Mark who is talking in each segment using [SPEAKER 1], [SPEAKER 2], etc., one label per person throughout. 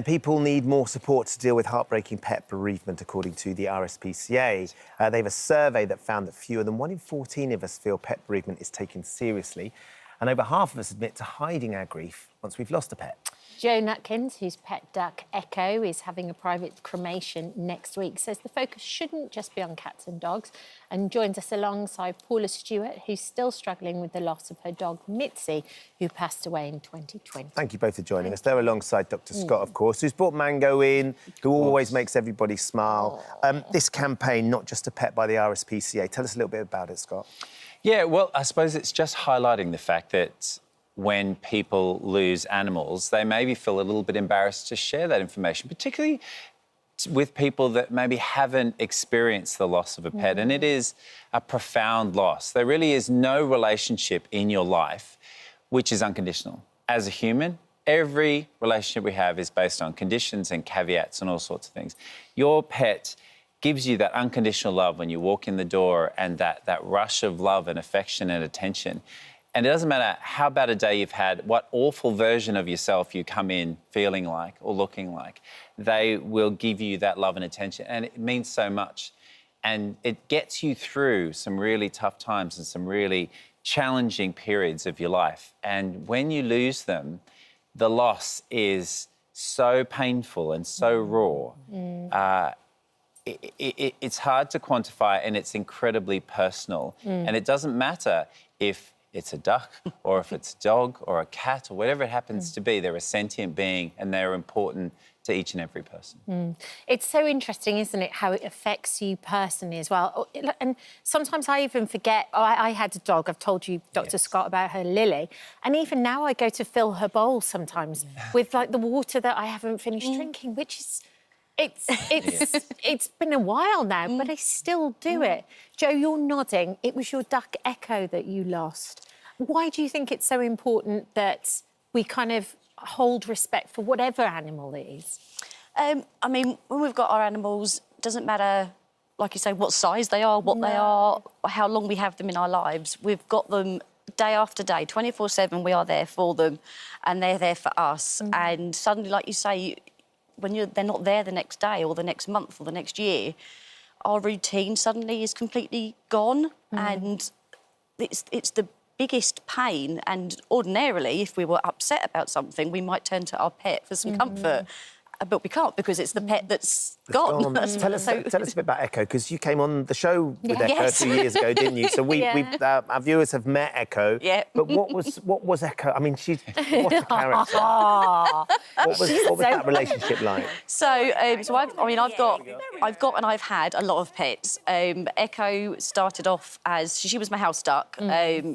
[SPEAKER 1] people need more support to deal with heartbreaking pet bereavement, according to the RSPCA. They have a survey that found that fewer than 1 in 14 of us feel pet bereavement is taken seriously, and over half of us admit to hiding our grief once we've lost a pet.
[SPEAKER 2] Joe Nutkins, whose pet duck Echo is having a private cremation next week, says the focus shouldn't just be on cats and dogs, and joins us alongside Paula Stewart, who's still struggling with the loss of her dog Mitzi, who passed away in 2020.
[SPEAKER 1] Thank you both for joining us. They're alongside Dr. Scott, of course, who's brought Mango in, who always makes everybody smile. This campaign, Not Just a Pet by the RSPCA, tell us a little bit about it, Scott.
[SPEAKER 3] Yeah, well, I suppose it's just highlighting the fact that when people lose animals, they maybe feel a little bit embarrassed to share that information, particularly with people that maybe haven't experienced the loss of a pet. And it is a profound loss. There really is no relationship in your life which is unconditional. As a human, every relationship we have is based on conditions and caveats and all sorts of things. Your pet gives you that unconditional love when you walk in the door, and that rush of love and affection and attention. And it doesn't matter how bad a day you've had, what awful version of yourself you come in feeling like or looking like, they will give you that love and attention, and it means so much. And it gets you through some really tough times and some really challenging periods of your life. And when you lose them, the loss is so painful and so raw. It's hard to quantify, and it's incredibly personal. And it doesn't matter if it's a duck or if it's a dog or a cat or whatever it happens to be. They're a sentient being, and they're important to each and every person.
[SPEAKER 2] It's so interesting, isn't it, how it affects you personally as well. And sometimes I even forget, I had a dog, I've told you, Dr. Scott, about her, Lily, and even now I go to fill her bowl sometimes with, like, the water that I haven't finished drinking, which is... It's been a while now, but I still do it. Joe, you're nodding. It was your duck Echo that you lost. Why do you think it's so important that we kind of hold respect for whatever animal it is?
[SPEAKER 4] I mean, when we've got our animals, it doesn't matter, like you say, what size they are, what they are, or how long we have them in our lives. We've got them day after day, 24/7, we are there for them, and they're there for us. And suddenly, like you say, when they're not there the next day or the next month or the next year, our routine suddenly is completely gone. And it's the biggest pain. And ordinarily, if we were upset about something, we might turn to our pet for some comfort. But we can't, because it's the pet that's gone.
[SPEAKER 1] Tell us a bit about Echo, because you came on the show with Echo a few years ago, didn't you? So our viewers have met Echo. Yeah. But what was Echo? I mean, what a character. What was that relationship like?
[SPEAKER 4] I've got and I've had a lot of pets. Echo started off as she was my house duck.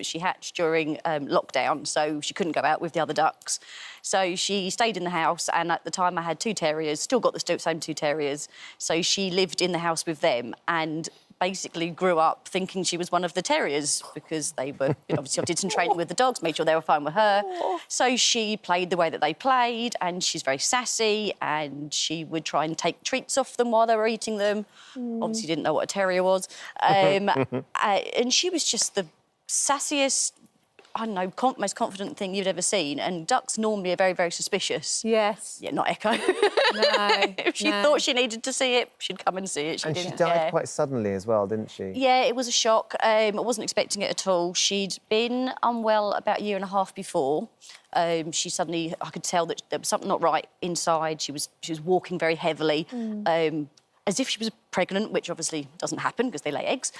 [SPEAKER 4] She hatched during lockdown, so she couldn't go out with the other ducks. So she stayed in the house, and at the time I had 2 terriers, still got the same 2 terriers. So she lived in the house with them and basically grew up thinking she was one of the terriers, because they were, obviously I did some training with the dogs, made sure they were fine with her. So she played the way that they played, and she's very sassy, and she would try and take treats off them while they were eating them. Obviously didn't know what a terrier was. And she was just the sassiest, I don't know, most confident thing you'd ever seen. And ducks normally are very, very suspicious. Yes. Yeah, not Echo. No. If she thought she needed to see it, she'd come and see it.
[SPEAKER 1] And she died quite suddenly as well, didn't she?
[SPEAKER 4] Yeah, it was a shock. I wasn't expecting it at all. She'd been unwell about a year and a half before. She suddenly, I could tell that there was something not right inside. She was walking very heavily. As if she was pregnant, which obviously doesn't happen because they lay eggs.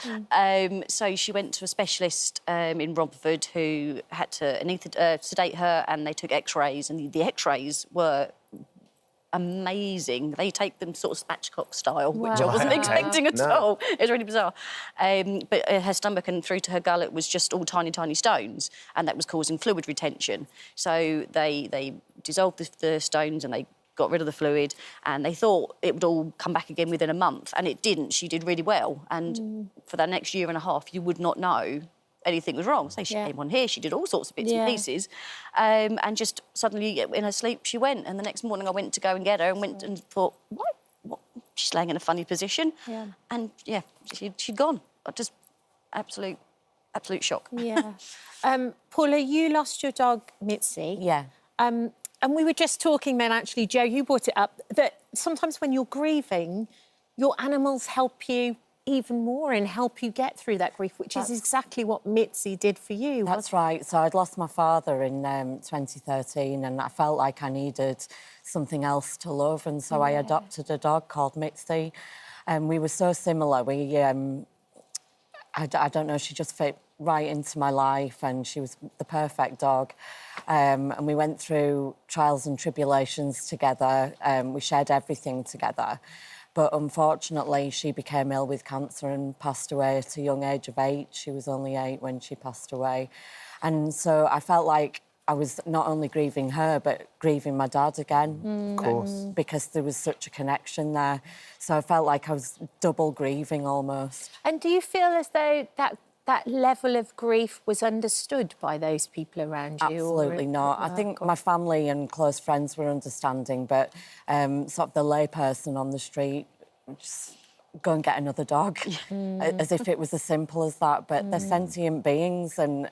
[SPEAKER 4] So she went to a specialist in Romford who had to sedate her, and they took X-rays, and the X-rays were amazing. They take them sort of spatchcock style, which I wasn't expecting at all. It was really bizarre. But her stomach and through to her gullet was just all tiny, tiny stones, and that was causing fluid retention. So they dissolved the stones, and they got rid of the fluid, and they thought it would all come back again within a month, and it didn't. She did really well, and for that next year and a half, you would not know anything was wrong. So she came on here, she did all sorts of bits and pieces, and just suddenly in her sleep she went, and the next morning I went to go and get her and went and thought, what? She's laying in a funny position, and she'd gone. Just absolute shock.
[SPEAKER 2] Yeah. Paula, you lost your dog Mitzi.
[SPEAKER 5] Yeah.
[SPEAKER 2] And we were just talking then, actually, Jo, you brought it up, that sometimes when you're grieving, your animals help you even more and help you get through that grief, which is exactly what Mitzi did for you.
[SPEAKER 5] That's right. So I'd lost my father in 2013 and I felt like I needed something else to love, and so I adopted a dog called Mitzi, and we were so similar. I don't know, she just fit right into my life and she was the perfect dog. And we went through trials and tribulations together. We shared everything together. But unfortunately, she became ill with cancer and passed away at a young age of 8. She was only 8 when she passed away. And so I felt like I was not only grieving her, but grieving my dad again.
[SPEAKER 1] Of course.
[SPEAKER 5] Because there was such a connection there. So I felt like I was double grieving almost.
[SPEAKER 2] And do you feel as though that level of grief was understood by those people around you?
[SPEAKER 5] Absolutely not. I think my family and close friends were understanding, but sort of the layperson on the street, just go and get another dog, as if it was as simple as that. But they're sentient beings and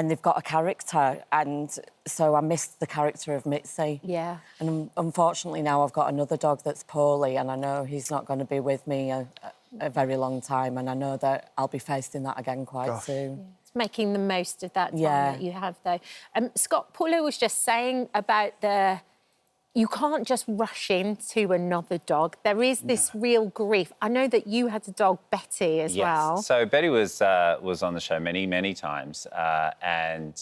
[SPEAKER 5] they've got a character, and so I missed the character of Mitzi.
[SPEAKER 2] Yeah.
[SPEAKER 5] And unfortunately now I've got another dog that's poorly, and I know he's not going to be with me a very long time, and I know that I'll be facing that again quite soon.
[SPEAKER 2] Yeah. It's making the most of that time
[SPEAKER 5] Yeah.
[SPEAKER 2] that you have, though. Scott, Paula was just saying about you can't just rush into another dog. There is this real grief. I know that you had a dog, Betty, as well.
[SPEAKER 3] So Betty was on the show many times, and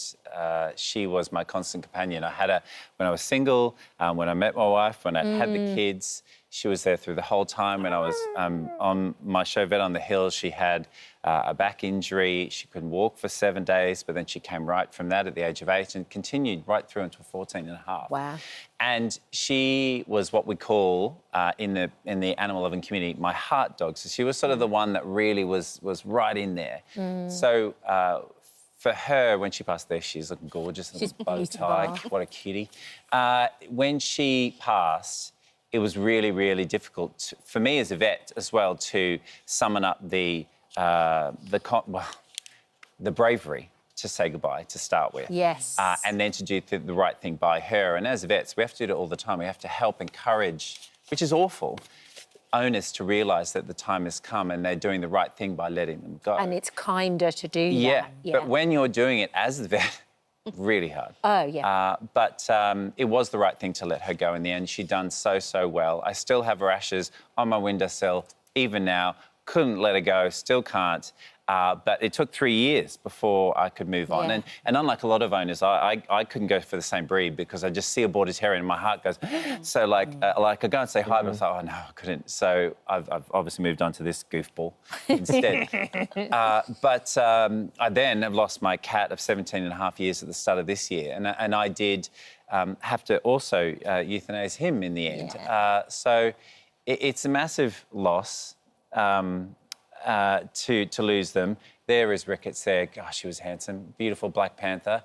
[SPEAKER 3] she was my constant companion. I had her when I was single, when I met my wife, when I had the kids. She was there through the whole time. When I was on my show, Vet on the Hill, she had a back injury. She couldn't walk for 7 days, but then she came right from that at the age of 8 and continued right through until 14 and a half.
[SPEAKER 2] Wow.
[SPEAKER 3] And she was what we call, in the animal loving community, my heart dog. So she was sort of the one that really was right in there. So for her, when she passed there, she's looking gorgeous.
[SPEAKER 2] She's
[SPEAKER 3] bow tie. What a cutie. When she passed, it was really difficult for me as a vet as well to summon up the bravery to say goodbye to start with.
[SPEAKER 2] Yes.
[SPEAKER 3] And then to do the right thing by her. And as vets, we have to do it all the time. We have to help encourage, which is awful, owners to realise that the time has come and they're doing the right thing by letting them go.
[SPEAKER 2] And it's kinder to do
[SPEAKER 3] Yeah,
[SPEAKER 2] that. Yeah.
[SPEAKER 3] but when you're doing it as the vet, really hard.
[SPEAKER 2] Oh, yeah.
[SPEAKER 3] But it was the right thing to let her go in the end. She'd done so well. I still have her ashes on my windowsill, even now. Couldn't let her go, still can't. But it took 3 years before I could move on.
[SPEAKER 2] Yeah.
[SPEAKER 3] And unlike a lot of owners, I couldn't go for the same breed because I just see a Border Terrier and my heart goes... So, like I go and say hi, but I thought, oh, no, I couldn't. So I've obviously moved on to this goofball instead. But I then have lost my cat of 17 and a half years at the start of this year. And I did have to also euthanize him in the end.
[SPEAKER 2] Yeah.
[SPEAKER 3] So it's a massive loss. To lose them. There is Ricketts there. Gosh, he was handsome. Beautiful Black Panther.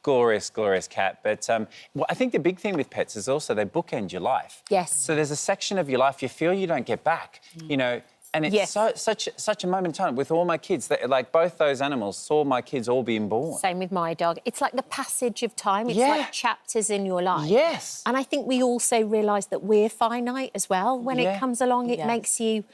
[SPEAKER 3] Glorious cat. But well, I think the big thing with pets is also they bookend your life.
[SPEAKER 2] Yes.
[SPEAKER 3] So there's a section of your life you feel you don't get back, you know, and it's such a moment in time. With all my kids, like both those animals saw my kids all being born.
[SPEAKER 2] Same with my dog. It's like the passage of time. It's like chapters in your life.
[SPEAKER 3] Yes.
[SPEAKER 2] And I think we also realise that we're finite as well. When it comes along, it makes you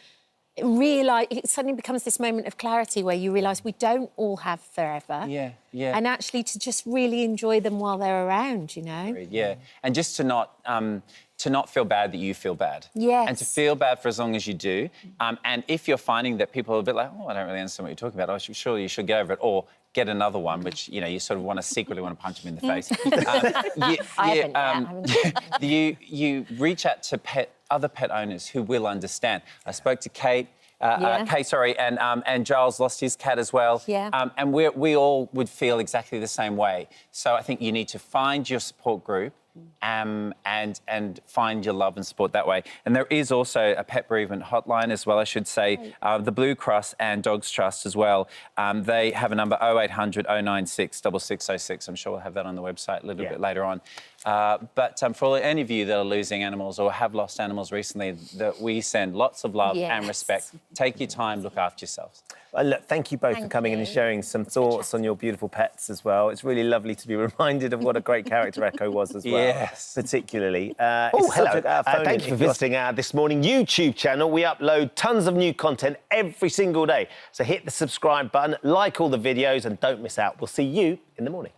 [SPEAKER 2] realise, it suddenly becomes this moment of clarity where you realise we don't all have forever.
[SPEAKER 3] Yeah.
[SPEAKER 2] And actually to just really enjoy them while they're around, you know?
[SPEAKER 3] Yeah, and just to not feel bad that you feel bad.
[SPEAKER 2] Yes.
[SPEAKER 3] And to feel bad for as long as you do. And if you're finding that people are a bit like, oh, I don't really understand what you're talking about, surely you should get over it, or get another one, which, you know, you sort of secretly want to punch them in the face.
[SPEAKER 2] I haven't.
[SPEAKER 3] You reach out to other pet owners who will understand. I spoke to Kate. And Giles lost his cat as well.
[SPEAKER 2] Yeah.
[SPEAKER 3] And we all would feel exactly the same way. So I think you need to find your support group and find your love and support that way. And there is also a pet bereavement hotline as well, I should say. The Blue Cross and Dogs Trust as well. They have a number 0800 096 6606. I'm sure we'll have that on the website a little bit later on. But for any of you that are losing animals or have lost animals recently, that we send lots of love and respect. Take your time, look after yourselves.
[SPEAKER 1] Well, look, thank you both for coming in and sharing some thoughts on your beautiful pets as well. It's really lovely to be reminded of what a great character Echo was as well.
[SPEAKER 3] Yes.
[SPEAKER 1] Particularly.
[SPEAKER 6] Oh, hello. Thank you for visiting our This Morning YouTube channel. We upload tons of new content every single day. So hit the subscribe button, like all the videos and don't miss out. We'll see you in the morning.